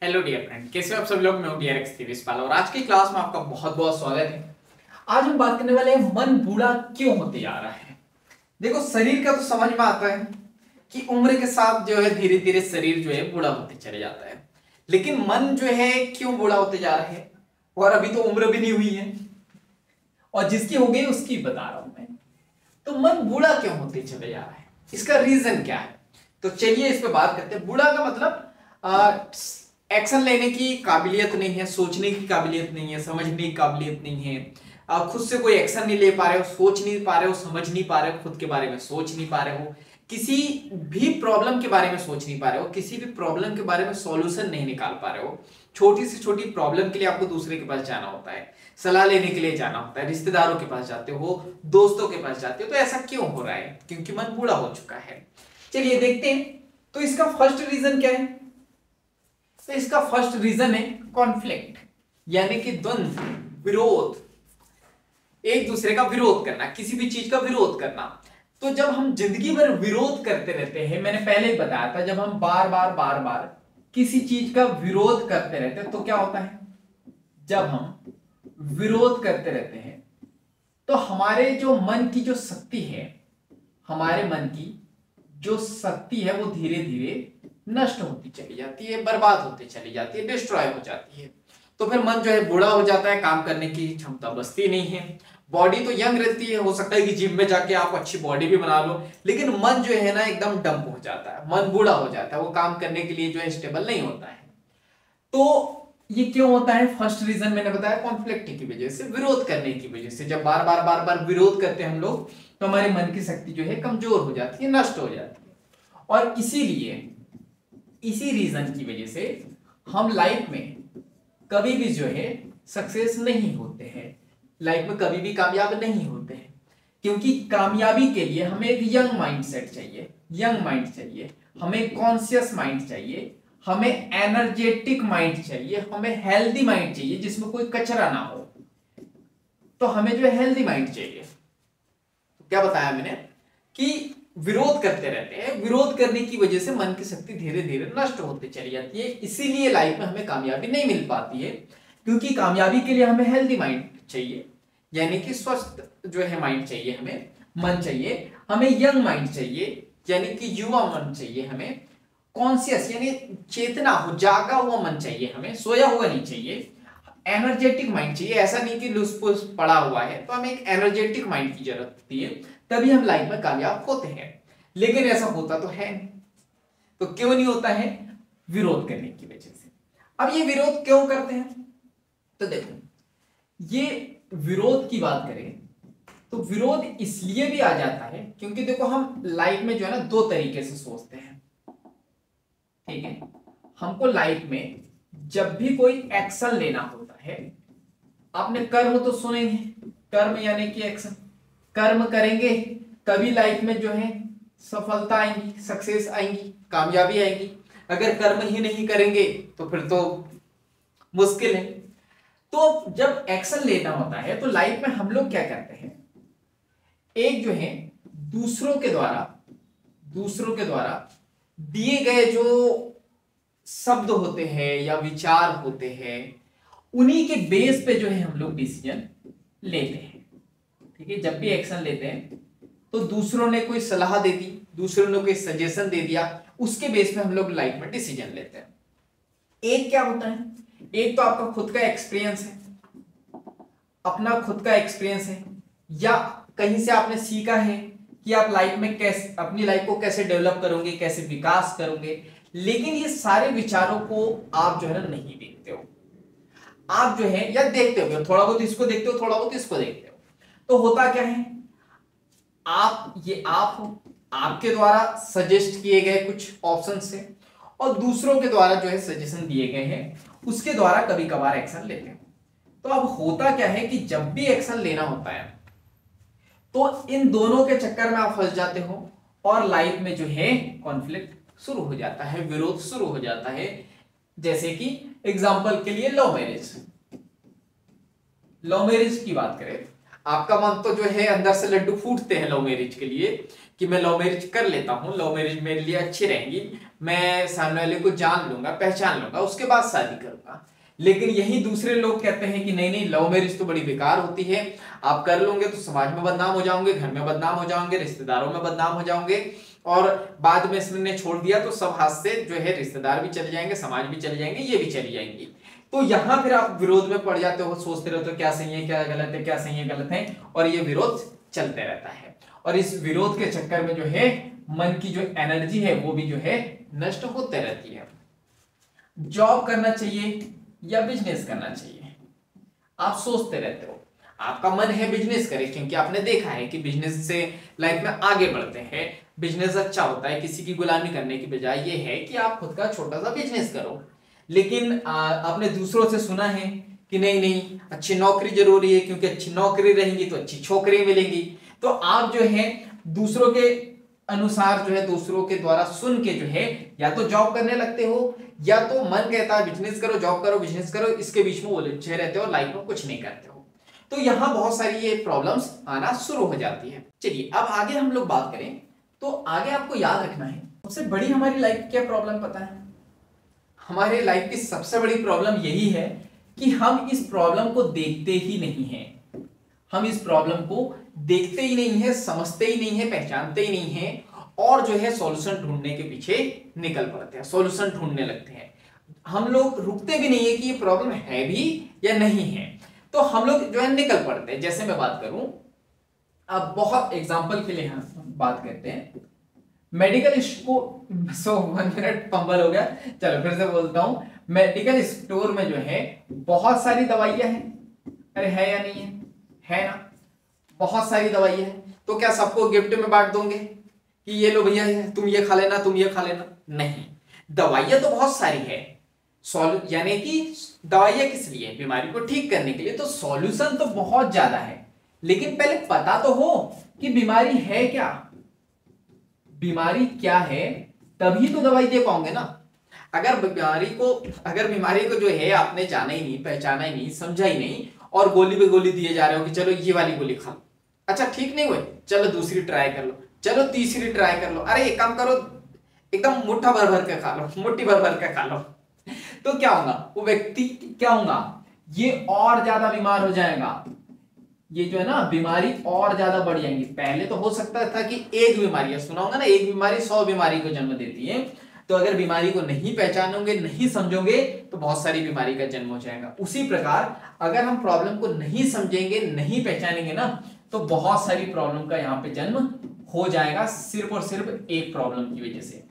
Hello dear friend, कैसे हो आप सब लोग। मैं हूं डियर एक्स और आज की क्लास में आपका बहुत बहुत स्वागत है। आज हम बात करने वाले हैं मन बूढ़ा क्यों होते जा रहा है। देखो, शरीर का तो समझ में आता है कि उम्र के साथ जो है धीरे धीरे शरीर जो है बूढ़ा होते चले जाता है, लेकिन मन जो है क्यों बूढ़ा होते जा रहा है। और अभी तो उम्र भी नहीं हुई है, और जिसकी हो गई उसकी बता रहा हूं मैं। तो मन बूढ़ा क्यों होते चले जा रहा है, इसका रीजन क्या है। तो चलिए इस पे बात करते हैं। बूढ़ा का मतलब एक्शन लेने की काबिलियत नहीं है, सोचने की काबिलियत नहीं है, समझने की काबिलियत नहीं है, खुद से कोई एक्शन नहीं ले पा रहे हो, सोच नहीं पा रहे हो, समझ नहीं पा रहे हो, खुद के बारे में सोच नहीं पा रहे हो, किसी भी प्रॉब्लम के बारे में सोच नहीं पा रहे हो, किसी भी प्रॉब्लम के बारे में सॉल्यूशन नहीं निकाल पा रहे हो। छोटी से छोटी प्रॉब्लम के लिए आपको दूसरे के पास जाना होता है, सलाह लेने के लिए जाना होता है, रिश्तेदारों के पास जाते हो, दोस्तों के पास जाते हो। तो ऐसा क्यों हो रहा है? क्योंकि मन बूढ़ा हो चुका है। चलिए देखते हैं। तो इसका फर्स्ट रीजन क्या है? तो इसका फर्स्ट रीजन है कॉन्फ्लिक्ट, यानी कि द्वंद्व, विरोध, एक दूसरे का विरोध करना, किसी भी चीज का विरोध करना। तो जब हम जिंदगी भर विरोध करते रहते हैं, मैंने पहले ही बताया था, जब हम बार बार किसी चीज का विरोध करते रहते हैं तो क्या होता है। जब हम विरोध करते रहते हैं तो हमारे जो मन की जो शक्ति है, हमारे मन की जो शक्ति है वो धीरे धीरे नष्ट होती चली जाती है, बर्बाद होती चली जाती है, डिस्ट्रॉय हो जाती है। तो फिर मन जो है बूढ़ा हो जाता है, काम करने की क्षमता बचती नहीं है। बॉडी तो यंग रहती है, हो सकता है कि जिम में जाके आप अच्छी बॉडी भी बना लो, लेकिन मन जो है ना एकदम डंप हो जाता है, मन बूढ़ा हो जाता है, वो काम करने के लिए जो है स्टेबल नहीं होता है। तो ये क्यों होता है? फर्स्ट रीजन मैंने बताया कॉन्फ्लिक्ट की वजह से, विरोध करने की वजह से। जब बार बार विरोध करते हैं हम लोग तो हमारे मन की शक्ति जो है कमजोर हो जाती है, नष्ट हो जाती है। और इसीलिए इसी रीजन की वजह से हम लाइफ में कभी भी जो है सक्सेस नहीं होते हैं, लाइफ में कभी भी कामयाब नहीं होते हैं। क्योंकि कामयाबी के लिए हमें एक यंग माइंडसेट चाहिए, यंग माइंड चाहिए, हमें कॉन्शियस माइंड चाहिए, हमें एनर्जेटिक माइंड चाहिए, हमें हेल्दी माइंड चाहिए जिसमें कोई कचरा ना हो। तो हमें जो है हेल्दी माइंड चाहिए। तो क्या बताया मैंने कि विरोध करते रहते हैं, विरोध करने की वजह से मन की शक्ति धीरे धीरे नष्ट होती चली जाती है। इसीलिए लाइफ में हमें कामयाबी नहीं मिल पाती है, क्योंकि कामयाबी के लिए हमें हेल्दी माइंड चाहिए, यानी कि स्वस्थ जो है माइंड चाहिए, हमें मन चाहिए, हमें यंग माइंड चाहिए, यानी कि युवा मन चाहिए, हमें कॉन्शियस यानी चेतना हो, जागा हुआ मन चाहिए, हमें सोया हुआ नहीं चाहिए, एनर्जेटिक माइंड चाहिए। ऐसा नहीं कि लुस-पुस पड़ा हुआ है, तो हमें एक एनर्जेटिक माइंड की जरूरत होती है, तभी हम लाइफ में कामयाब होते हैं। लेकिन ऐसा होता तो है नहीं। तो क्यों नहीं होता है? विरोध करने की वजह से। अब ये विरोध क्यों करते हैं? तो देखो, ये विरोध की बात करें तो विरोध इसलिए भी आ जाता है क्योंकि देखो, हम लाइफ में जो है ना दो तरीके से सोचते हैं, ठीक है। हमको लाइफ में जब भी कोई एक्शन लेना होता है, आपने कर्म तो सुनेंगे, कर्म यानी कि एक्शन, कर्म करेंगे तभी लाइफ में जो है सफलता आएंगी, सक्सेस आएंगी, कामयाबी आएंगी। अगर कर्म ही नहीं करेंगे तो फिर तो मुश्किल है। तो जब एक्शन लेना होता है तो लाइफ में हम लोग क्या करते हैं, एक जो है दूसरों के द्वारा दिए गए जो शब्द होते हैं या विचार होते हैं, उन्हीं के बेस पे जो है हम लोग डिसीजन लेते हैं, ठीक है। जब भी एक्शन लेते हैं तो दूसरों ने कोई सलाह दे दी, दूसरों ने कोई सजेशन दे दिया, उसके बेस पे हम लोग लाइफ में डिसीजन लेते हैं। एक क्या होता है, एक तो आपका खुद का एक्सपीरियंस है, अपना खुद का एक्सपीरियंस है, या कहीं से आपने सीखा है कि आप लाइफ में कैसे अपनी लाइफ को कैसे डेवलप करोगे, कैसे विकास करोगे। लेकिन ये सारे विचारों को आप जो है ना नहीं देखते हो, आप जो है या देखते हो, थोड़ा बहुत इसको देखते हो, थोड़ा बहुत इसको देखते हो। तो होता क्या है, आप आपके द्वारा सजेस्ट किए गए कुछ ऑप्शन से और दूसरों के द्वारा जो है सजेशन दिए गए हैं, उसके द्वारा कभी कभार एक्शन लेते हैं। तो अब होता क्या है कि जब भी एक्शन लेना होता है तो इन दोनों के चक्कर में आप फंस जाते हो और लाइफ में जो है कॉन्फ्लिक्ट शुरू हो जाता है, विरोध शुरू हो जाता है। जैसे कि एग्जांपल के लिए लव मैरिज की बात करें, आपका मन तो जो है अंदर से लड्डू फूटते हैं लव मैरिज के लिए, कि मैं लव मैरिज कर लेता हूँ, लव मैरिज मेरे लिए अच्छी रहेगी, मैं सामने वाले को जान लूंगा, पहचान लूंगा, उसके बाद शादी करूंगा। लेकिन यही दूसरे लोग कहते हैं कि नहीं नहीं, लव मैरिज तो बड़ी बेकार होती है, आप कर लोगे तो समाज में बदनाम हो जाओगे, घर में बदनाम हो जाओगे, रिश्तेदारों में बदनाम हो जाओगे, और बाद में इसने छोड़ दिया तो सब हाथ से जो है रिश्तेदार भी चले जाएंगे, समाज भी चले जाएंगे, ये भी चली जाएंगी। तो यहां फिर आप विरोध में पड़ जाते हो, सोचते रहते हो क्या सही है क्या गलत है, क्या सही है गलत है, और ये विरोध चलते रहता है। और इस विरोध के चक्कर में जो है मन की जो एनर्जी है वो भी जो है नष्ट होते रहती है। जॉब करना चाहिए या बिजनेस करना चाहिए, आप सोचते रहते हो, आपका मन है बिजनेस करे, क्योंकि आपने देखा है कि बिजनेस से लाइफ में आगे बढ़ते हैं, बिजनेस अच्छा होता है, किसी की गुलामी करने की बजाय ये है कि आप खुद का छोटा सा बिजनेस करो। लेकिन आपने दूसरों से सुना है कि नहीं नहीं, अच्छी नौकरी जरूरी है, क्योंकि अच्छी नौकरी रहेंगी तो अच्छी छोकरी मिलेंगी। तो आप जो है दूसरों के अनुसार जो है, दूसरों के द्वारा सुन के जो है या तो जॉब करने लगते हो, या तो मन कहता है बिजनेस करो, जॉब करो, बिजनेस करो, इसके बीच में उलझे रहते हो, लाइफ में कुछ नहीं करते हो। तो यहां बहुत सारी ये प्रॉब्लम्स आना शुरू हो जाती है। चलिए अब आगे हम लोग बात करें, तो आगे आपको याद रखना है सबसे बड़ी हमारी लाइफ की क्या प्रॉब्लम पता है? हमारे लाइफ की सबसे बड़ी प्रॉब्लम यही है कि हम इस प्रॉब्लम को देखते ही नहीं है, हम इस प्रॉब्लम को देखते ही नहीं है, समझते ही नहीं है, पहचानते ही नहीं है, और जो है सॉल्यूशन ढूंढने के पीछे निकल पड़ते हैं, सॉल्यूशन ढूंढने लगते हैं। हम लोग रुकते भी नहीं है कि ये प्रॉब्लम है भी या नहीं है, तो हम लोग जो है निकल पड़ते हैं। जैसे मैं बात करूं, अब बहुत एग्जांपल के लिए हम बात करते हैं, मेडिकल स्टोर, 1 मिनट फंबल हो गया, चलो फिर से बोलता हूं, मेडिकल स्टोर में जो है बहुत सारी दवाइयां हैं, अरे है या नहीं है ना, बहुत सारी दवाइयां हैं, तो क्या सबको गिफ्ट में बांट दोगे कि ये लो भैया तुम ये खा लेना, तुम ये खा लेना? नहीं, दवाइयां तो बहुत सारी है, यानी कि दवाइयां किस लिए? बीमारी को ठीक करने के लिए, तो सॉल्यूशन तो बहुत ज्यादा है, लेकिन पहले पता तो हो कि बीमारी है क्या, बीमारी क्या है, तभी तो दवाई दे पाओगे ना। अगर बीमारी को जो है आपने जाना ही नहीं, पहचाना ही नहीं, समझा ही नहीं, और गोली पे गोली दिए जा रहे हो कि चलो ये वाली गोली खा लो, अच्छा ठीक नहीं हुए, चलो दूसरी ट्राई कर लो, चलो तीसरी ट्राई कर लो, अरे एक काम करो, एकदम मुट्ठा भर भर के खा लो, मुट्ठी भर भर के खा लो, तो क्या होगा, वो व्यक्ति क्या होगा, ये और ज्यादा बीमार हो जाएगा, ये जो है ना बीमारी और ज्यादा बढ़ जाएंगी। पहले तो हो सकता था कि एक बीमारी, सुना होगा ना, एक बीमारी 100 बीमारी को जन्म देती है, तो अगर बीमारी को नहीं पहचानोगे, नहीं समझोगे, तो बहुत सारी बीमारी का जन्म हो जाएगा। उसी प्रकार अगर हम प्रॉब्लम को नहीं समझेंगे, नहीं पहचानेंगे ना, तो बहुत सारी प्रॉब्लम का यहाँ पे जन्म हो जाएगा, सिर्फ और सिर्फ एक प्रॉब्लम की वजह से।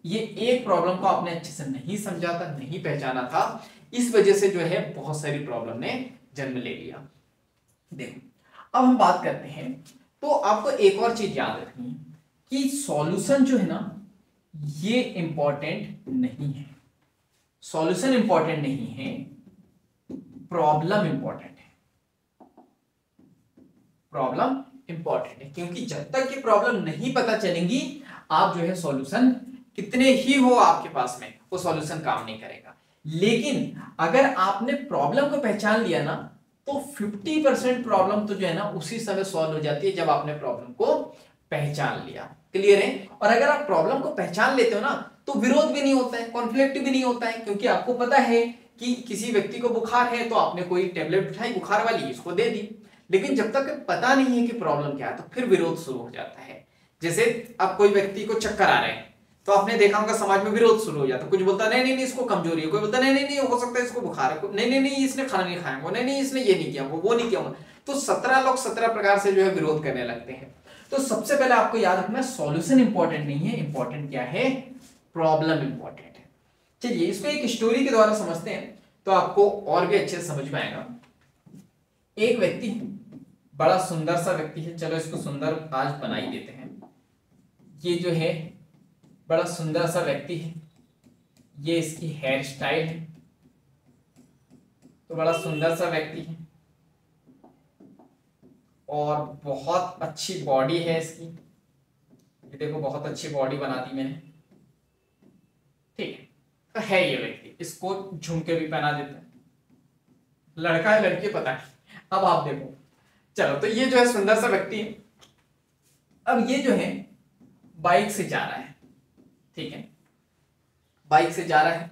ये एक प्रॉब्लम को आपने अच्छे से नहीं समझा था, नहीं पहचाना था, इस वजह से जो है बहुत सारी प्रॉब्लम ने जन्म ले लिया। देखो अब हम बात करते हैं, तो आपको एक और चीज याद रखनी है कि सॉल्यूशन जो है ना, ये इंपॉर्टेंट नहीं है, सॉल्यूशन इंपॉर्टेंट नहीं है, प्रॉब्लम इंपॉर्टेंट है, प्रॉब्लम इंपॉर्टेंट है, क्योंकि जब तक ये प्रॉब्लम नहीं पता चलेंगी, आप जो है सॉल्यूशन कितने ही हो आपके पास में, वो सॉल्यूशन काम नहीं करेगा। लेकिन अगर आपने प्रॉब्लम को पहचान लिया ना, तो 50% प्रॉब्लम तो जो है ना उसी समय सॉल्व हो जाती है जब आपने प्रॉब्लम को पहचान लिया। क्लियर है? और अगर आप प्रॉब्लम को पहचान लेते हो ना, तो विरोध भी नहीं होता है, कॉन्फ्लिक्ट भी नहीं होता है, क्योंकि आपको पता है कि किसी व्यक्ति को बुखार है, तो आपने कोई टेबलेट उठाई बुखार वाली, इसको दे दी। लेकिन जब तक पता नहीं है कि प्रॉब्लम क्या है, तो फिर विरोध शुरू हो जाता है। जैसे अब कोई व्यक्ति को चक्कर आ रहे हैं, तो आपने देखा होगा समाज में विरोध शुरू हो जाता है, कुछ बोलता है नहीं नहीं इसको कमजोरी है, कोई बोलता है नहीं नहीं हो सकता है इसको बुखार है, नहीं नहीं इसने खाना नहीं खाया, नहीं नहीं इसने ये नहीं किया, वो नहीं किया। तो 17 लोग 17 प्रकार से जो है विरोध करने लगते हैं। तो सबसे पहले आपको याद रखना, सॉल्यूशन इंपॉर्टेंट नहीं है, इंपॉर्टेंट क्या है, प्रॉब्लम इंपॉर्टेंट है। चलिए इसको एक स्टोरी के द्वारा समझते हैं, तो आपको और भी अच्छे से समझ में आएगा। एक व्यक्ति बड़ा सुंदर सा व्यक्ति है, चलो इसको सुंदर आज बना ही देते हैं। ये जो है बड़ा सुंदर सा व्यक्ति है, ये इसकी हेयर स्टाइल है, तो बड़ा सुंदर सा व्यक्ति है और बहुत अच्छी बॉडी है इसकी, ये देखो बहुत अच्छी बॉडी बना दी मैंने, ठीक है। तो है ये व्यक्ति, इसको झुमके भी पहना देते हैं, लड़का है लड़की पता है। अब आप देखो, चलो तो ये जो है सुंदर सा व्यक्ति है। अब ये जो है बाइक से जा रहा है, ठीक है, बाइक से जा रहा है,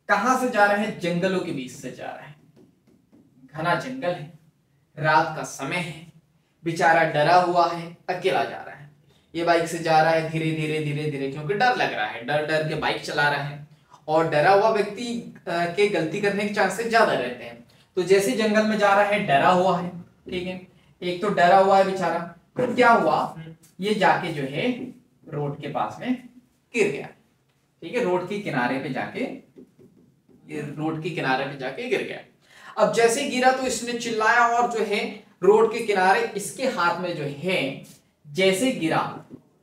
कहां से जा रहा है, जंगलों के बीच से जा रहा है, घना जंगल है, रात का समय है, बेचारा डरा हुआ है, अकेला जा रहा है। ये बाइक से जा रहा है धीरे धीरे धीरे धीरे, क्योंकि डर लग रहा है, डर डर के बाइक चला रहा है, और डरा हुआ व्यक्ति के गलती करने के चांसेस ज्यादा रहते हैं। तो जैसे जंगल में जा रहा है, डरा हुआ है, ठीक है, एक तो डरा हुआ है बेचारा, तो क्या हुआ, ये जाके जो है रोड के पास में गिर गया, ठीक है, रोड के किनारे पे जाके, ये रोड के किनारे पे जाके गिर गया। अब जैसे गिरा तो इसने चिल्लाया, और जो है रोड के किनारे इसके हाथ में जो है, जैसे गिरा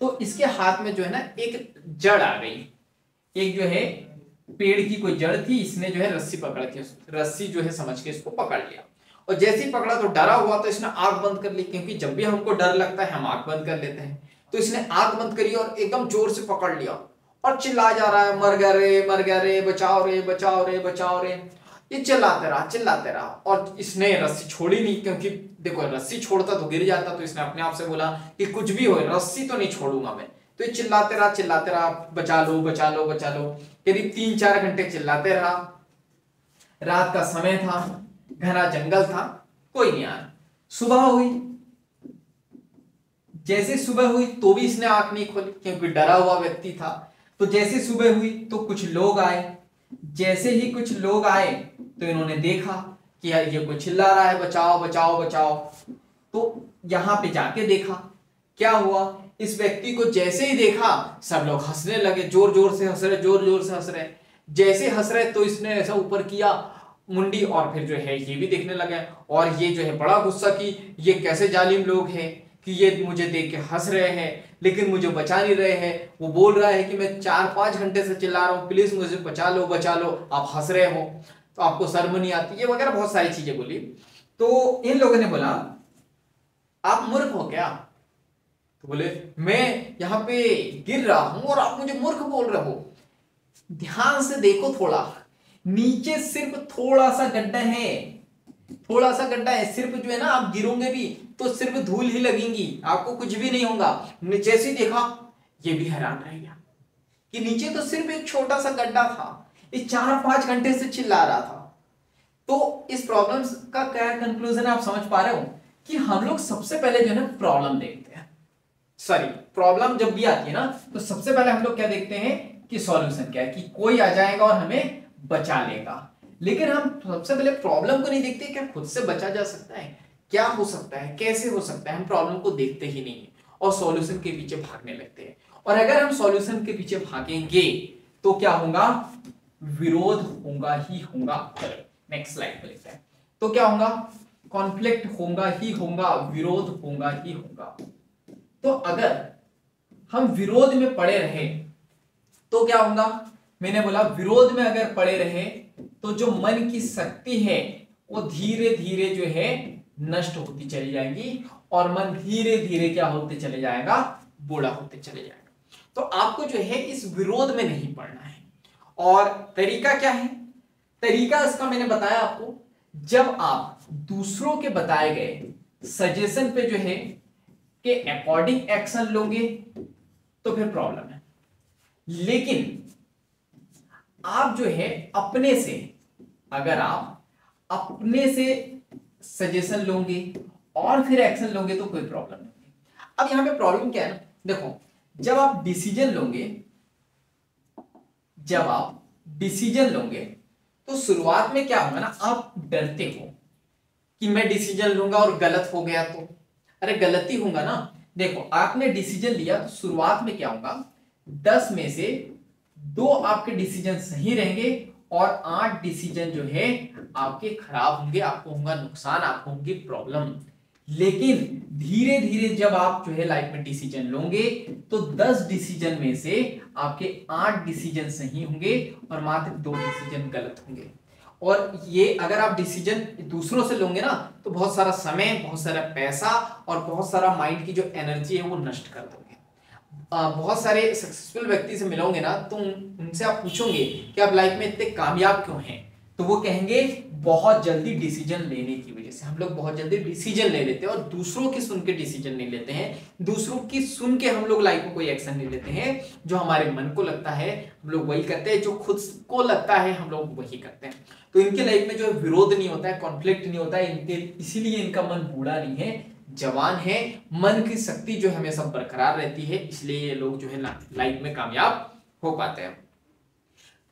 तो इसके हाथ में जो है ना एक जड़ आ गई, एक जो है पेड़ की कोई जड़ थी, इसने जो है रस्सी पकड़ के, रस्सी जो है समझ के इसको पकड़ लिया, और जैसे ही पकड़ा तो डरा हुआ, तो इसने आंख बंद कर ली, क्योंकि जब भी हमको डर लगता है हम आंख बंद कर लेते हैं, तो इसने आंख बंद करी और एकदम जोर से पकड़ लिया और चिल्ला जा रहा है, मर गया रे, मर गया रे, बचाओ रे, बचाओ रे, बचाओ रे। ये चिल्लाते रहा, और इसने रस्सी छोड़ी नहीं, क्योंकि देखो रस्सी छोड़ता तो गिर जाता, तो इसने अपने आप से बोला कि कुछ भी हो रस्सी तो नहीं छोड़ूंगा मैं। तो ये चिल्लाते रहा, बचा लो, बचा लो, बचा लो, करीब 3-4 घंटे चिल्लाते रहा। रात का समय था, घना जंगल था, कोई नहीं आया। सुबह हुई, जैसे सुबह हुई तो भी इसने आंख नहीं खोली, क्योंकि डरा हुआ व्यक्ति था। तो जैसे सुबह हुई तो कुछ लोग आए, जैसे ही कुछ लोग आए तो इन्होंने देखा कि यार ये कोई चिल्ला रहा है, बचाओ बचाओ बचाओ। तो यहां पे जाके देखा, क्या हुआ, इस व्यक्ति को जैसे ही देखा सब लोग हंसने लगे, जोर जोर से हंस रहे, जोर जोर से हंस रहे। जैसे हंस रहे तो इसने ऐसा ऊपर किया मुंडी, और फिर जो है ये भी देखने लगे, और ये जो है बड़ा गुस्सा कि ये कैसे जालिम लोग हैं कि ये मुझे देख के हंस रहे हैं, लेकिन मुझे बचा नहीं रहे हैं। वो बोल रहा है कि मैं 4-5 घंटे से चिल्ला रहा हूँ, प्लीज मुझे बचा लो, बचा लो, आप हंस रहे हो तो आपको शर्म नहीं आती, ये वगैरह बहुत सारी चीजें बोली। तो इन लोगों ने बोला आप मूर्ख हो क्या? तो बोले मैं यहाँ पे गिर रहा हूं और आप मुझे मूर्ख बोल रहे हो। ध्यान से देखो, थोड़ा नीचे सिर्फ थोड़ा सा गड्ढा है, थोड़ा सा गड्ढा है, सिर्फ जो है ना आप गिरोगे भी तो सिर्फ धूल ही लगेंगी, आपको कुछ भी नहीं होगा। जैसे ही देखा ये भी हैरान रह गया कि नीचे तो सिर्फ एक छोटा सा गड्ढा था, ये 4-5 घंटे से चिल्ला रहा था। तो इस प्रॉब्लम का क्या कंक्लूजन आप समझ पा रहे हो कि हम लोग सबसे पहले जो है ना प्रॉब्लम देखते हैं, सॉरी प्रॉब्लम जब भी आती है ना तो सबसे पहले हम लोग क्या देखते हैं कि सॉल्यूशन क्या है, कि कोई आ जाएगा और हमें बचा लेगा। लेकिन हम सबसे पहले प्रॉब्लम को नहीं देखते, क्या खुद से बचा जा सकता है, क्या हो सकता है, कैसे हो सकता है, हम प्रॉब्लम को देखते ही नहीं और सॉल्यूशन के पीछे भागने लगते हैं। और अगर हम सॉल्यूशन के पीछे भागेंगे तो क्या होगा, विरोध होगा ही होगा। चलो नेक्स्ट स्लाइड पे लिखते हैं। तो क्या होगा, कॉन्फ्लिक्ट होगा ही होगा, विरोध होगा ही होगा। तो अगर हम विरोध में पड़े रहे तो क्या होगा, मैंने बोला विरोध में अगर पड़े रहे तो जो मन की शक्ति है वो धीरे धीरे जो है नष्ट होती चली जाएगी, और मन धीरे धीरे क्या होते चले जाएगा, बूढ़ा होते चले जाएगा। तो आपको जो है इस विरोध में नहीं पड़ना है। और तरीका क्या है, तरीका इसका मैंने बताया आपको, जब आप दूसरों के बताए गए सजेशन पे जो है के अकॉर्डिंग एक्शन लोगे तो फिर प्रॉब्लम है। लेकिन आप जो है अपने से, अगर आप अपने से सजेशन लोगे और फिर एक्शन लोगे तो कोई प्रॉब्लम नहीं। अब यहां पे प्रॉब्लम क्या है ना, देखो जब आप डिसीजन लोगे, जब आप डिसीजन लोगे तो शुरुआत में क्या होगा ना, आप डरते हो कि मैं डिसीजन लूंगा और गलत हो गया तो, अरे गलती होगा ना। देखो आपने डिसीजन लिया तो शुरुआत में क्या होगा, 10 में से 2 आपके डिसीजन सही रहेंगे और 8 डिसीजन जो है आपके खराब होंगे, आपको होगा नुकसान, आपको होंगी प्रॉब्लम। लेकिन धीरे धीरे जब आप जो है लाइफ में डिसीजन लोगे तो 10 डिसीजन में से आपके 8 डिसीजन सही होंगे और मात्र 2 डिसीजन गलत होंगे। और ये अगर आप डिसीजन दूसरों से लोगे ना तो बहुत सारा समय, बहुत सारा पैसा और बहुत सारा माइंड की जो एनर्जी है वो नष्ट कर दोगे। बहुत सारे सक्सेसफुल व्यक्ति से मिलोगे ना तो उनसे आप पूछोगे कि आप लाइफ में इतने कामयाब क्यों हैं, तो वो कहेंगे बहुत जल्दी डिसीजन लेने की वजह से। हम लोग बहुत जल्दी डिसीजन ले लेते हैं और दूसरों की सुन के डिसीजन नहीं लेते हैं, दूसरों की सुन के हम लोग लाइफ में कोई एक्शन नहीं लेते हैं। जो हमारे मन को लगता है हम लोग वही करते हैं, जो खुद को लगता है हम लोग वही करते हैं। तो इनके लाइफ में जो विरोध नहीं होता है, कॉन्फ्लिक्ट नहीं होता है इनके, इसीलिए इनका मन बूढ़ा नहीं है, जवान है। मन की शक्ति जो हमेशा बरकरार रहती है, इसलिए ये लोग जो है लाइफ में कामयाब हो पाते हैं।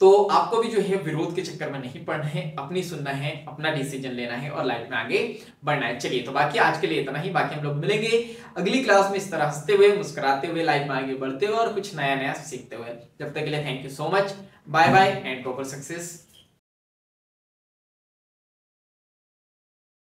तो आपको भी जो है विरोध के चक्कर में नहीं पड़ना है, अपनी सुनना है, अपना डिसीजन लेना है और लाइफ में आगे बढ़ना है। चलिए, तो बाकी आज के लिए इतना ही। बाकी हम लोग मिलेंगे अगली क्लास में इस तरह हंसते हुए, मुस्कुराते हुए, लाइफ में आगे बढ़ते हुए और कुछ नया नया सीखते हुए। जब तक के लिए thank you so much, bye bye and go for success.